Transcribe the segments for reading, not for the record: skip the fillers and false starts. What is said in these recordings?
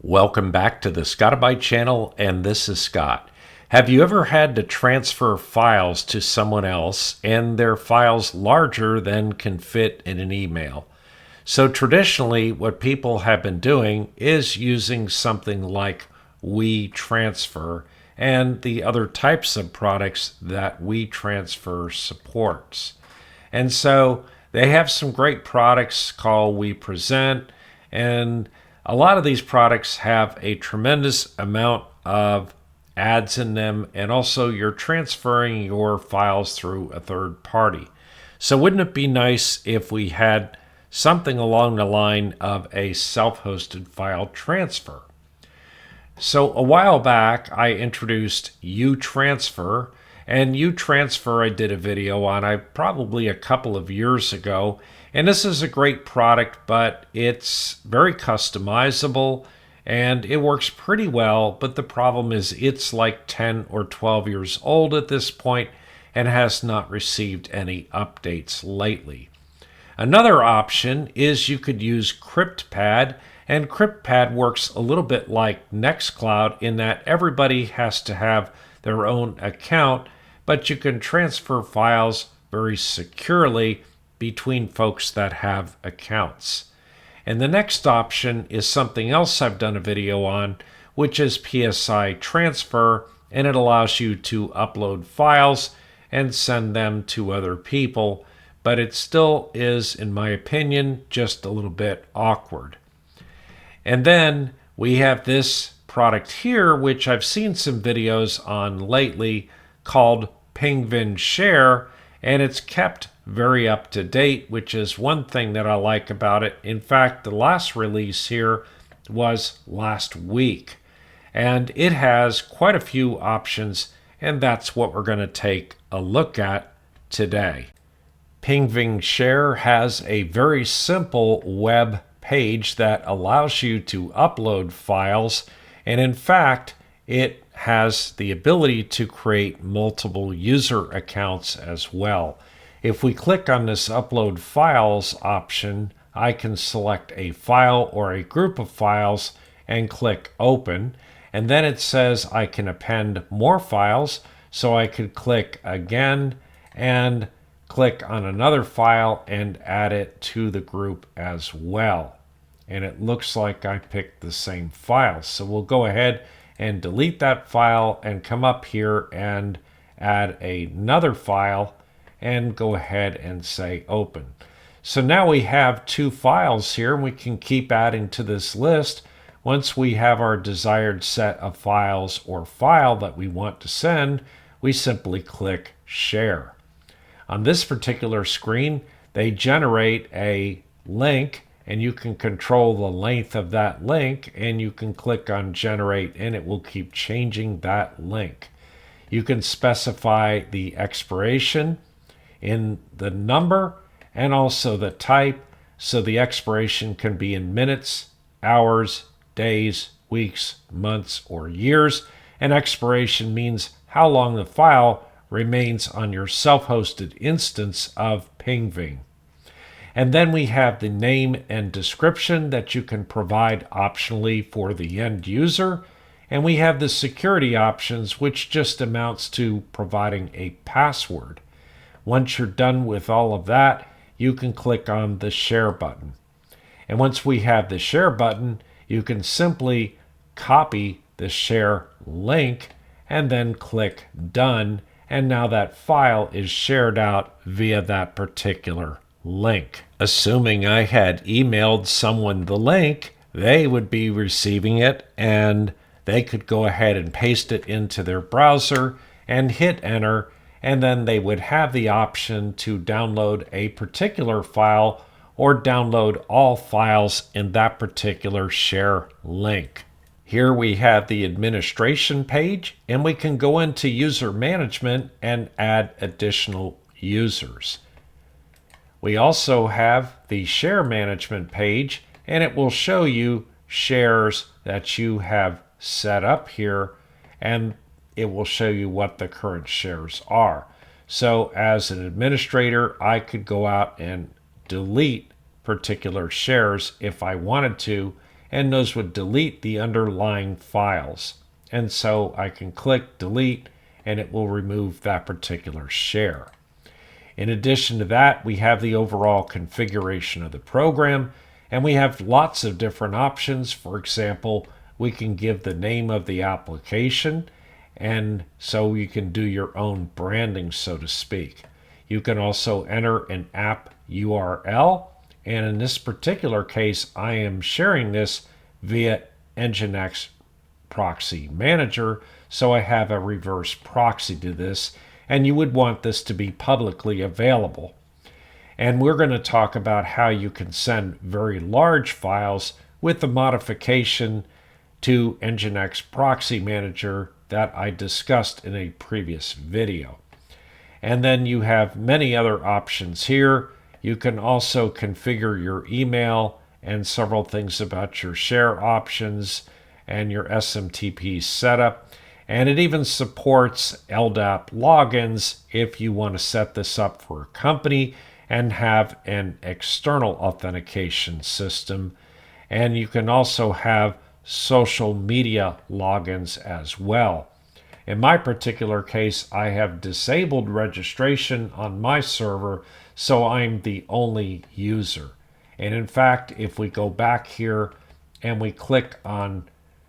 Welcome back to the Scotti-BYTE channel, and this is Scott. Have you ever had to transfer files to someone else and their files larger than can fit in an email? So traditionally, what people have been doing is using something like WeTransfer and the other types of products that WeTransfer supports. And so they have some great products called WePresent, and a lot of these products have a tremendous amount of ads in them, and also you're transferring your files through a third party. So wouldn't it be nice if we had something along the line of a self-hosted file transfer? So a while back, I introduced WeTransfer, and WeTransfer I did a video on probably a couple of years ago. And this is a great product, but it's very customizable and it works pretty well. But the problem is it's like 10 or 12 years old at this point and has not received any updates lately. Another option is you could use CryptPad, and CryptPad works a little bit like Nextcloud in that everybody has to have their own account, but you can transfer files very securely between folks that have accounts. And the next option is something else I've done a video on, which is PSI transfer, and it allows you to upload files and send them to other people, but it still is, in my opinion, just a little bit awkward. And then we have this product here, which I've seen some videos on lately, called Pingvin Share, and it's kept very up to date, which is one thing that I like about it. In fact, the last release here was last week, and it has quite a few options, and that's what we're going to take a look at today. Pingvin Share has a very simple web page that allows you to upload files, and in fact, it has the ability to create multiple user accounts as well. If we click on this Upload Files option, I can select a file or a group of files and click Open. And then it says I can append more files, so I could click again and click on another file and add it to the group as well. And it looks like I picked the same file. So we'll go ahead and delete that file and come up here and add another file and go ahead and say open. So now we have two files here, and we can keep adding to this list. Once we have our desired set of files or file that we want to send, we simply click share. On this particular screen, they generate a link, and you can control the length of that link, and you can click on generate and it will keep changing that link. You can specify the expiration in the number and also the type, so the expiration can be in minutes, hours, days, weeks, months, or years. And expiration means how long the file remains on your self-hosted instance of Pingvin. And then we have the name and description that you can provide optionally for the end user. And we have the security options, which just amounts to providing a password. Once you're done with all of that, you can click on the share button. And once we have the share button, you can simply copy the share link and then click done. And now that file is shared out via that particular link. Assuming I had emailed someone the link, they would be receiving it and they could go ahead and paste it into their browser and hit enter, and then they would have the option to download a particular file or download all files in that particular share link. Here we have the administration page, and we can go into user management and add additional users. We also have the share management page, and it will show you shares that you have set up here, and it will show you what the current shares are. So as an administrator, I could go out and delete particular shares if I wanted to, and those would delete the underlying files. And so I can click delete and it will remove that particular share. In addition to that, we have the overall configuration of the program, and we have lots of different options. For example, we can give the name of the application, and so you can do your own branding, so to speak. You can also enter an app URL, and in this particular case, I am sharing this via Nginx Proxy Manager, so I have a reverse proxy to this, and you would want this to be publicly available. And we're going to talk about how you can send very large files with the modification to Nginx Proxy Manager that I discussed in a previous video. And then you have many other options here. You can also configure your email and several things about your share options and your SMTP setup. And it even supports LDAP logins if you want to set this up for a company and have an external authentication system. And you can also have social media logins as well. In my particular case, I have disabled registration on my server, so I'm the only user. And in fact, if we go back here and we click on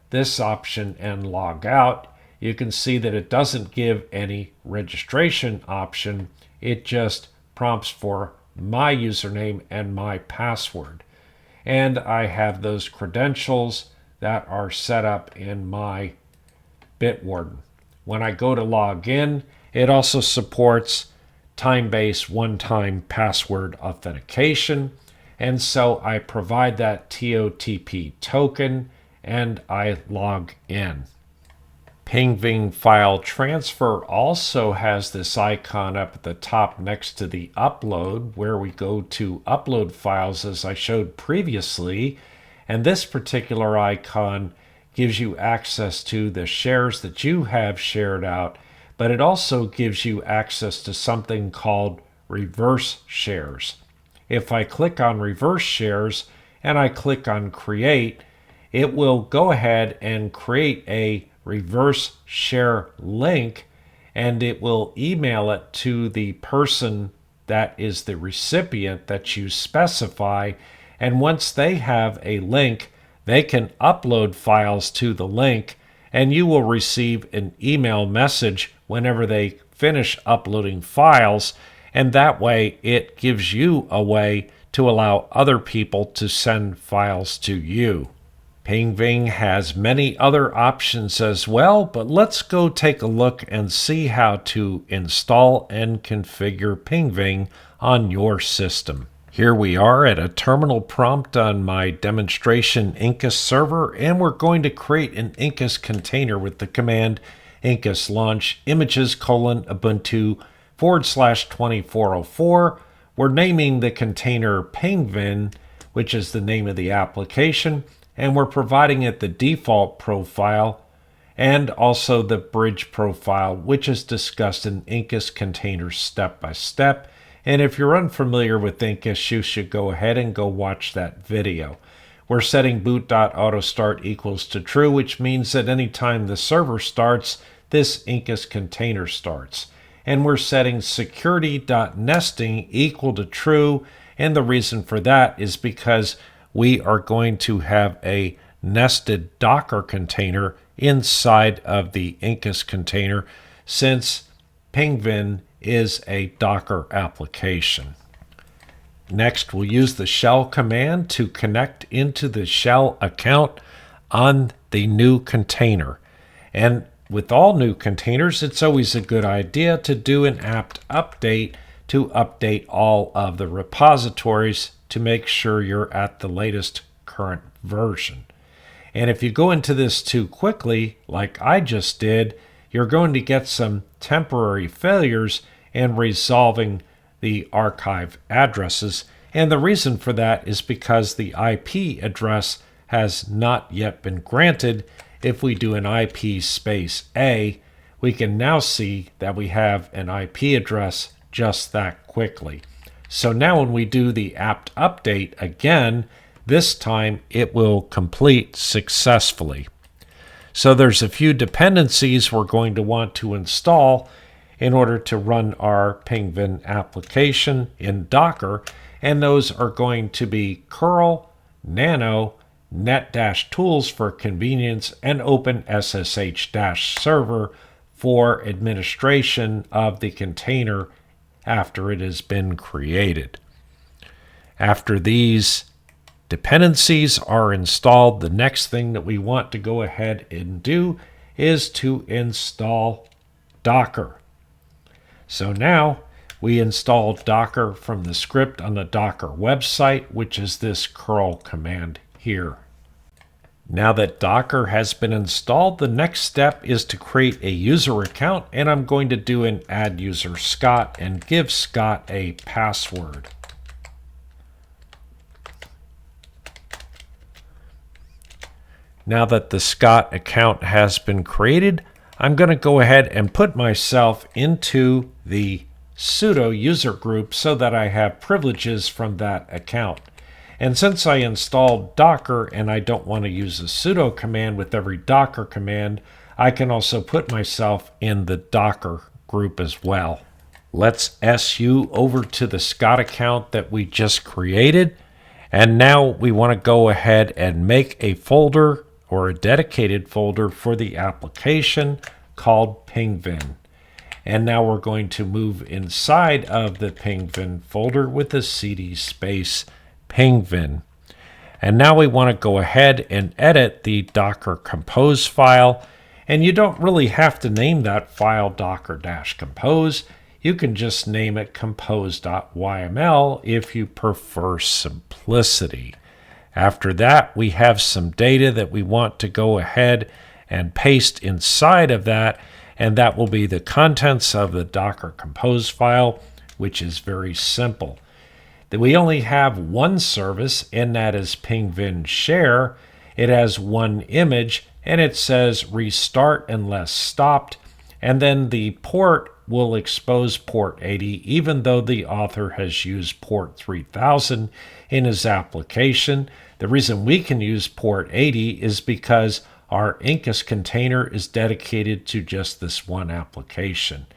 this option and log out, you can see that it doesn't give any registration option. It just prompts for my username and my password. And I have those credentials that are set up in my Bitwarden. When I go to log in, it also supports time-based one-time password authentication. And so I provide that TOTP token and I log in. Pingvin File Transfer also has this icon up at the top next to the upload, where we go to upload files as I showed previously. And this particular icon gives you access to the shares that you have shared out, but it also gives you access to something called reverse shares. If I click on reverse shares and I click on create, it will go ahead and create a reverse share link, and it will email it to the person that is the recipient that you specify. And once they have a link, they can upload files to the link, and you will receive an email message whenever they finish uploading files. And that way it gives you a way to allow other people to send files to you. Pingvin has many other options as well, but let's go take a look and see how to install and configure Pingvin on your system. Here we are at a terminal prompt on my demonstration Incus server, and we're going to create an Incus container with the command Incus launch images :ubuntu /2404. We're naming the container Pingvin, which is the name of the application, and we're providing it the default profile and also the bridge profile, which is discussed in Incus containers step by step. And if you're unfamiliar with Incus, you should go ahead and go watch that video. We're setting boot.autostart equals to true, which means that anytime the server starts, this Incus container starts. And we're setting security.nesting equal to true, and the reason for that is because we are going to have a nested Docker container inside of the Incus container, since Pingvin is a Docker application. Next, we'll use the shell command to connect into the shell account on the new container. And with all new containers, it's always a good idea to do an apt update to update all of the repositories to make sure you're at the latest current version. And if you go into this too quickly, like I just did, you're going to get some temporary failures in resolving the archive addresses. And the reason for that is because the IP address has not yet been granted. If we do an IP space A, we can now see that we have an IP address just that quickly. So now when we do the apt update again, This time it will complete successfully. So there's a few dependencies we're going to want to install in order to run our Pingvin application in Docker, and those are going to be curl, nano, net-tools for convenience, and OpenSSH-server for administration of the container after it has been created. After these dependencies are installed, the next thing that we want to go ahead and do is to install Docker. So now we install Docker from the script on the Docker website, which is this curl command here. Now that Docker has been installed, the next step is to create a user account, and I'm going to do an add user Scott and give Scott a password. Now that the Scott account has been created, I'm going to go ahead and put myself into the sudo user group so that I have privileges from that account. And since I installed Docker and I don't want to use a sudo command with every Docker command, I can also put myself in the Docker group as well. Let's SU over to the Scott account that we just created. And now we want to go ahead and make a folder or a dedicated folder for the application called Pingvin. And now we're going to move inside of the Pingvin folder with a cd space Pingvin. And now we want to go ahead and edit the Docker compose file. And you don't really have to name that file docker-compose. You can just name it compose.yml if you prefer simplicity. After that, we have some data that we want to go ahead and paste inside of that, and that will be the contents of the Docker compose file, which is very simple. We only have one service, and that is Pingvin share. It has one image, and it says restart unless stopped, and then the port will expose port 80, even though the author has used port 3000 in his application. The reason we can use port 80 is because our Incus container is dedicated to just this one application.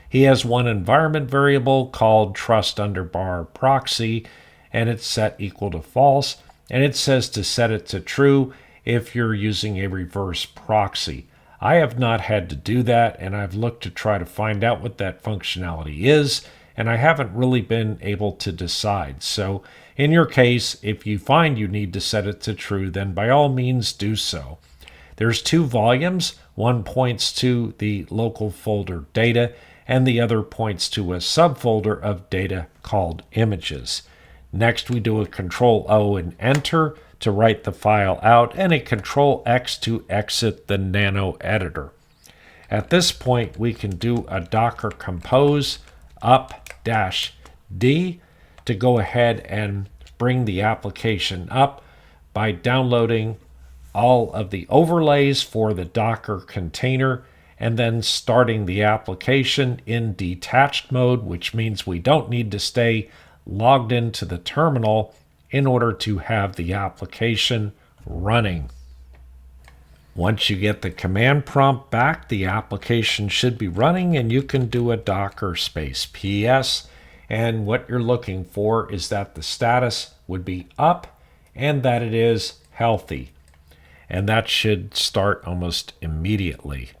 He has one environment variable called trust_proxy, and it's set equal to false, and it says to set it to true if you're using a reverse proxy. I have not had to do that, and I've looked to try to find out what that functionality is, and I haven't really been able to decide. So in your case, if you find you need to set it to true, then by all means do so. There's two volumes. One points to the local folder data, and the other points to a subfolder of data called images. Next, we do a Control-O and Enter to write the file out, and a Control-X to exit the nano editor. At this point, we can do a Docker compose up-D to go ahead and bring the application up by downloading all of the overlays for the Docker container and then starting the application in detached mode, which means we don't need to stay logged into the terminal in order to have the application running. Once you get the command prompt back, the application should be running, and you can do a Docker space PS. And what you're looking for is that the status would be up and that it is healthy. And that should start almost immediately.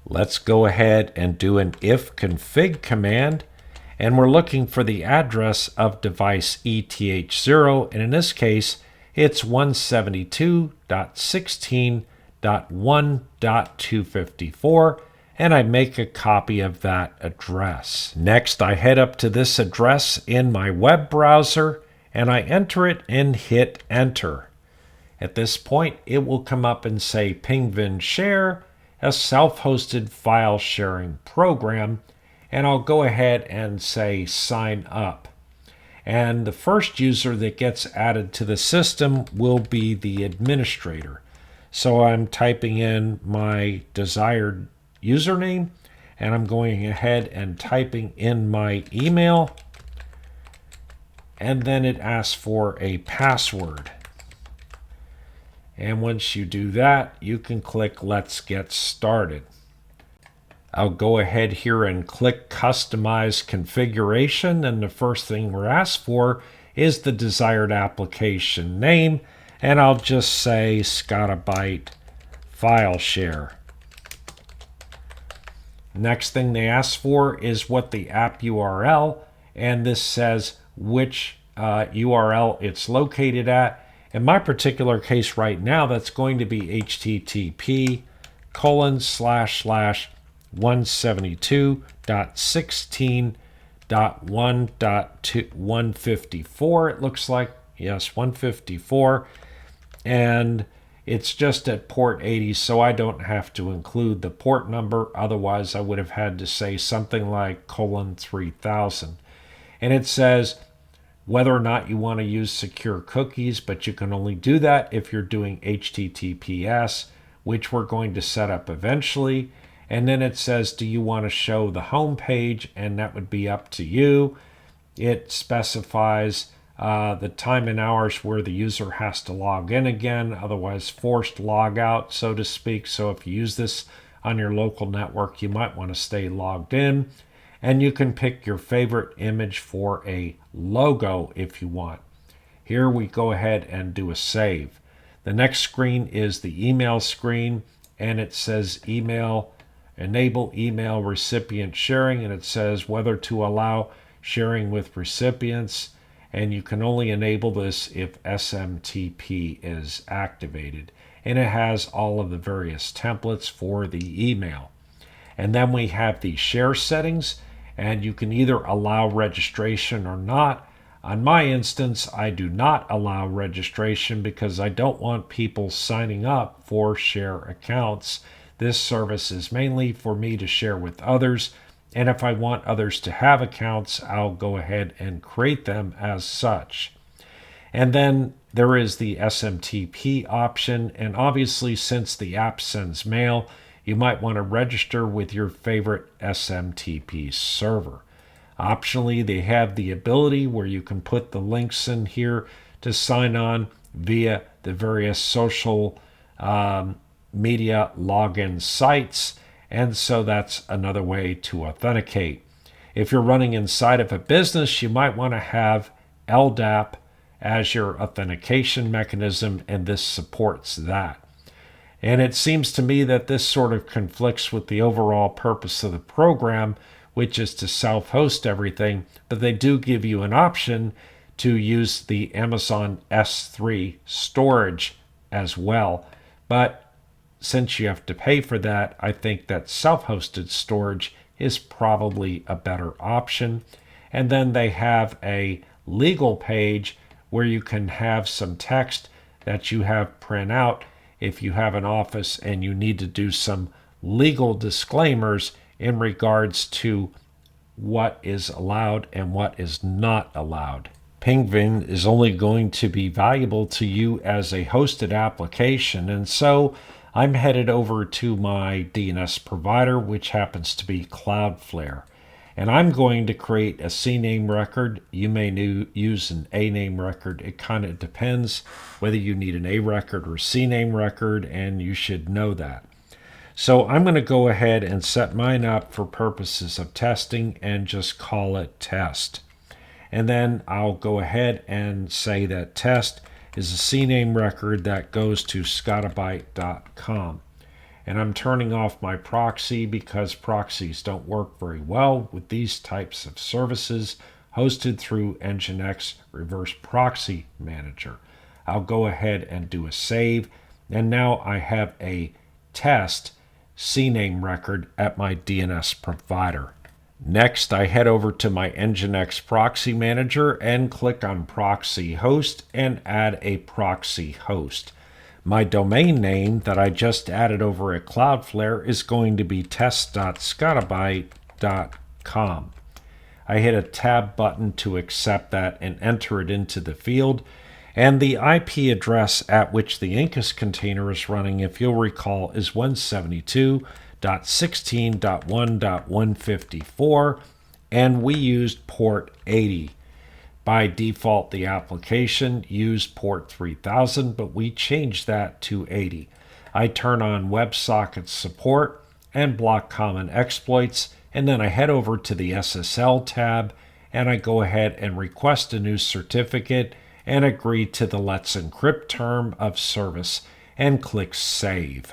Let's go ahead and do an if config command, and we're looking for the address of device ETH0, and in this case it's 172.16.1.254, and I make a copy of that address. Next, I head up to this address in my web browser and I enter it and hit enter. At this point, it will come up and say Pingvin Share, a self-hosted file sharing program, and I'll go ahead and say sign up. And the first user that gets added to the system will be the administrator. So I'm typing in my desired username, and I'm going ahead and typing in my email, and then it asks for a password. And once you do that, you can click Let's Get Started. I'll go ahead here and click Customize Configuration, and the first thing we're asked for is the desired application name, and I'll just say Scotti-BYTE File Share. Next thing they ask for is what the app URL, and this says which URL it's located at. In my particular case right now, that's going to be http://172.16.1.154. It looks like, yes, 154. And it's just at port 80, so I don't have to include the port number. Otherwise, I would have had to say something like :3000. And it says whether or not you want to use secure cookies, but you can only do that if you're doing HTTPS, which we're going to set up eventually. And then it says, do you want to show the home page? And that would be up to you. It specifies the time and hours where the user has to log in again, otherwise forced log out, so to speak. So if you use this on your local network, you might want to stay logged in. And you can pick your favorite image for a logo if you want. Here we go ahead and do a save. The next screen is the email screen, and it says enable email recipient sharing, and it says whether to allow sharing with recipients, and you can only enable this if SMTP is activated. And it has all of the various templates for the email. And then we have the share settings, and you can either allow registration or not. On my instance, I do not allow registration because I don't want people signing up for share accounts. This service is mainly for me to share with others, and if I want others to have accounts, I'll go ahead and create them as such. And then there is the SMTP option, and obviously since the app sends mail, you might want to register with your favorite SMTP server. Optionally, they have the ability where you can put the links in here to sign on via the various social media login sites, and so that's another way to authenticate. If you're running inside of a business, you might want to have LDAP as your authentication mechanism, and this supports that. And it seems to me that this sort of conflicts with the overall purpose of the program, which is to self-host everything, but they do give you an option to use the Amazon S3 storage as well. But since you have to pay for that, I think that self-hosted storage is probably a better option. And then they have a legal page where you can have some text that you have print out if you have an office and you need to do some legal disclaimers in regards to what is allowed and what is not allowed. Pingvin is only going to be valuable to you as a hosted application, and so I'm headed over to my DNS provider, which happens to be Cloudflare. And I'm going to create a CNAME record. You may use an ANAME record. It kind of depends whether you need an A record or a CNAME record, and you should know that. So I'm going to go ahead and set mine up for purposes of testing and just call it test. And then I'll go ahead and say that test is a CNAME record that goes to Scotti-BYTE.com. And I'm turning off my proxy because proxies don't work very well with these types of services hosted through Nginx Reverse Proxy Manager. I'll go ahead and do a save, and now I have a test CNAME record at my DNS provider. Next, I head over to my Nginx Proxy Manager and click on Proxy Host and add a proxy host. My domain name that I just added over at Cloudflare is going to be test.scotti-byte.com. I hit a tab button to accept that and enter it into the field. And the IP address at which the Incus container is running, if you'll recall, is 172.16.1.154, and we used port 80. By default, the application used port 3000, but we changed that to 80. I turn on WebSocket support and block common exploits, and then I head over to the SSL tab and I go ahead and request a new certificate and agree to the Let's Encrypt term of service and click Save.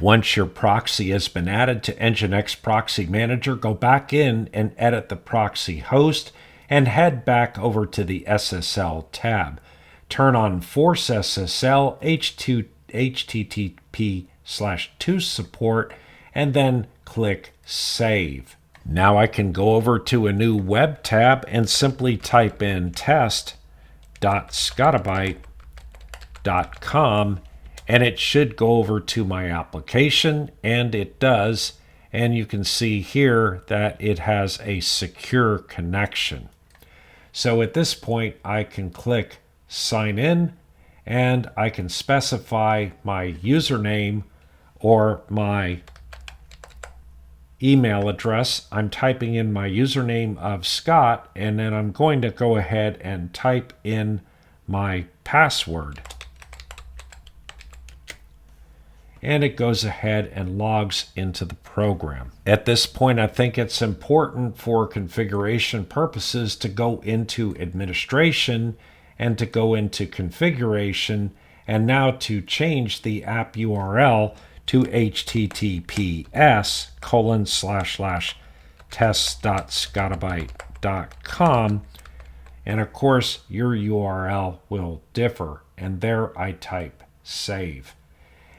Once your proxy has been added to Nginx Proxy Manager, go back in and edit the proxy host and head back over to the SSL tab. Turn on Force SSL HTTP/2 support and then click Save. Now I can go over to a new web tab and simply type in test.scotti-BYTE.com and it should go over to my application, and it does. And you can see here that it has a secure connection. So at this point, I can click Sign In, and I can specify my username or my email address. I'm typing in my username of Scott, and then I'm going to go ahead and type in my password. And it goes ahead and logs into the program. At this point, I think it's important for configuration purposes to go into administration and to go into configuration, and now to change the app URL to https://test.scotti-BYTE.com. And of course, your URL will differ. And there I type save.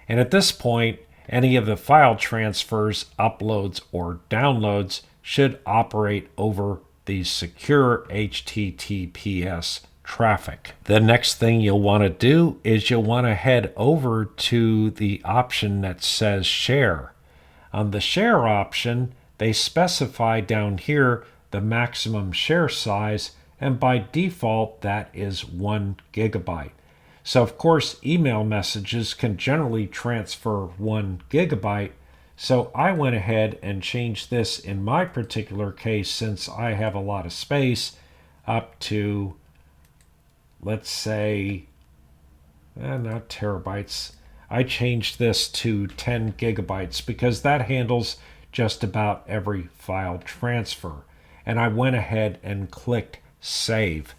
And at this point, any of the file transfers, uploads, or downloads should operate over the secure HTTPS traffic. The next thing you'll want to do is you'll want to head over to the option that says Share. On the Share option, they specify down here the maximum share size, and by default, that is 1 gigabyte. So of course, email messages can generally transfer 1 gigabyte. So I went ahead and changed this in my particular case, since I have a lot of space, up to, let's say, not terabytes. I changed this to 10 gigabytes because that handles just about every file transfer. And I went ahead and clicked Save.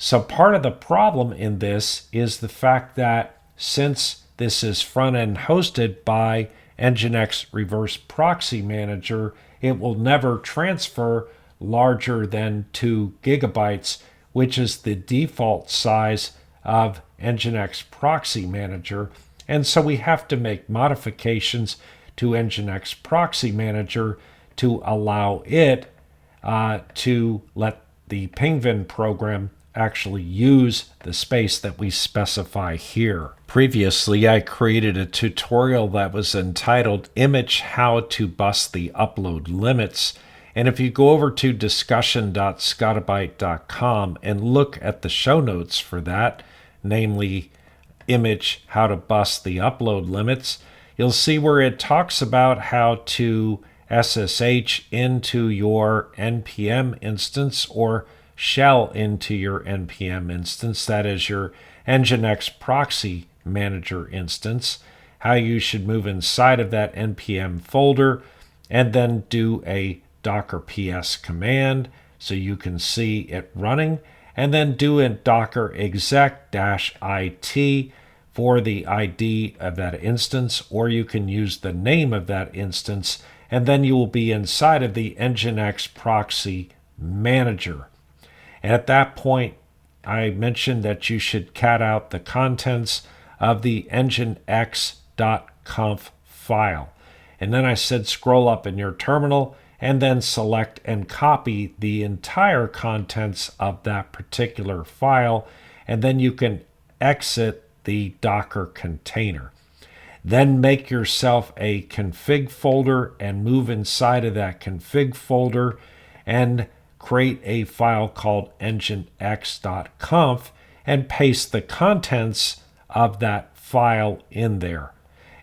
So part of the problem in this is the fact that since this is front-end hosted by Nginx Reverse Proxy Manager, it will never transfer larger than 2 gigabytes, which is the default size of Nginx Proxy Manager. And so we have to make modifications to Nginx Proxy Manager to allow it to let the Pingvin program actually use the space that we specify here. Previously, I created a tutorial that was entitled Image How to Bust the Upload Limits. And if you go over to discussion.scotti-byte.com and look at the show notes for that, namely Image How to Bust the Upload Limits, you'll see where it talks about how to SSH into your NPM instance or shell into your NPM instance, that is your Nginx Proxy Manager instance, how you should move inside of that NPM folder, and then do a docker ps command so you can see it running, and then do a docker exec-it for the ID of that instance, or you can use the name of that instance, and then you will be inside of the Nginx Proxy Manager. And at that point, I mentioned that you should cat out the contents of the nginx.conf file. And then I said scroll up in your terminal and then select and copy the entire contents of that particular file. And then you can exit the Docker container. Then make yourself a config folder and move inside of that config folder and create a file called nginx.conf and paste the contents of that file in there.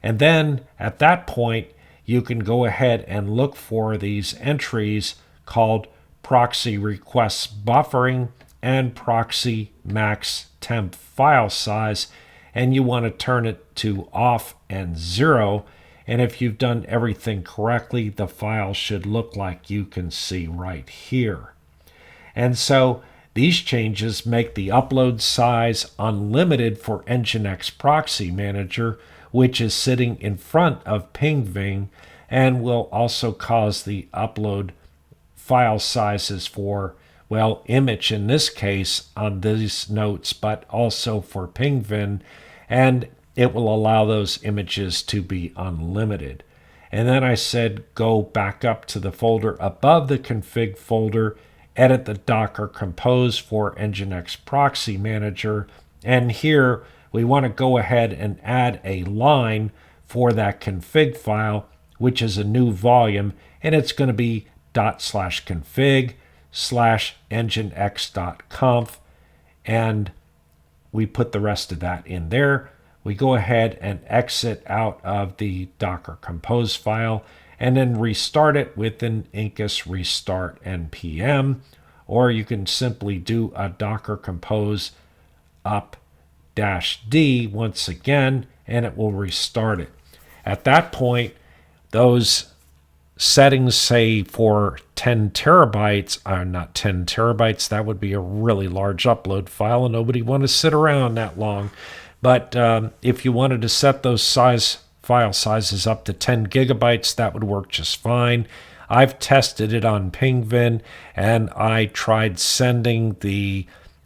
And then at that point, you can go ahead and look for these entries called proxy requests buffering and proxy max temp file size, and you want to turn it to off and 0. And if you've done everything correctly, the file should look like you can see right here. And so these changes make the upload size unlimited for Nginx Proxy Manager, which is sitting in front of Pingvin, and will also cause the upload file sizes for, well, image in this case on these notes, but also for Pingvin, and it will allow those images to be unlimited. And then I said go back up to the folder above the config folder, edit the Docker Compose for Nginx Proxy Manager, and here we want to go ahead and add a line for that config file, which is a new volume, and it's going to be .config/nginx.conf, and we put the rest of that in there. We go ahead and exit out of the Docker Compose file and then restart it with an incus restart npm, or you can simply do a Docker Compose up-d once again, and it will restart it. At that point, those settings say for 10 terabytes are not 10 terabytes. That would be a really large upload file, and nobody want to sit around that long. But if you wanted to set those file sizes up to 10 gigabytes, that would work just fine. I've tested it on Pingvin, and I tried sending the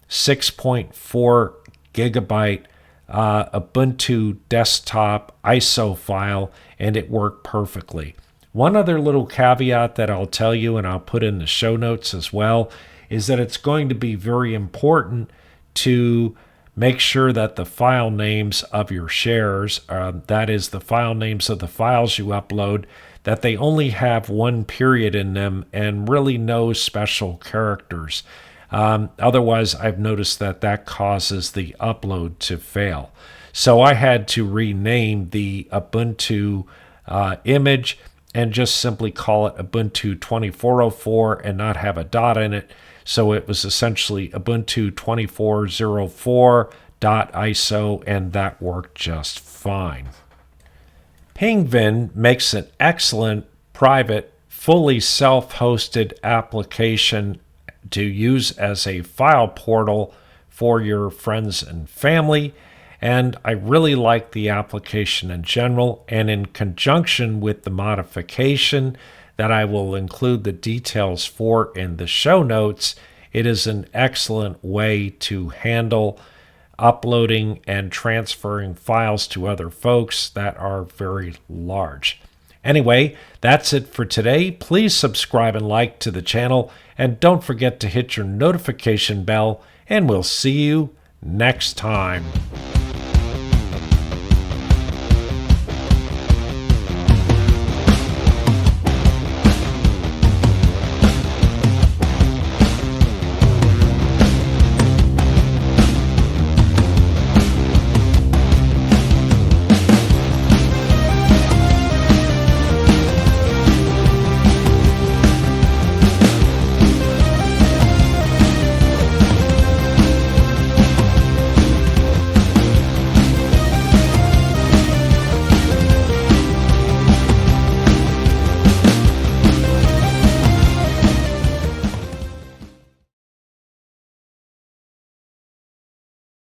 6.4 gigabyte Ubuntu desktop ISO file, and it worked perfectly. One other little caveat that I'll tell you, and I'll put in the show notes as well, is that it's going to be very important to make sure that the file names of your shares, that is the file names of the files you upload, that they only have one period in them and really no special characters. Otherwise, I've noticed that causes the upload to fail. So I had to rename the Ubuntu image and just simply call it Ubuntu 2404 and not have a dot in it. So it was essentially Ubuntu 2404.iso, and that worked just fine. Pingvin makes an excellent private, fully self-hosted application to use as a file portal for your friends and family. And I really like the application in general, and in conjunction with the modification that I will include the details for in the show notes, it is an excellent way to handle uploading and transferring files to other folks that are very large. Anyway, that's it for today. Please subscribe and like to the channel, and don't forget to hit your notification bell, and we'll see you next time.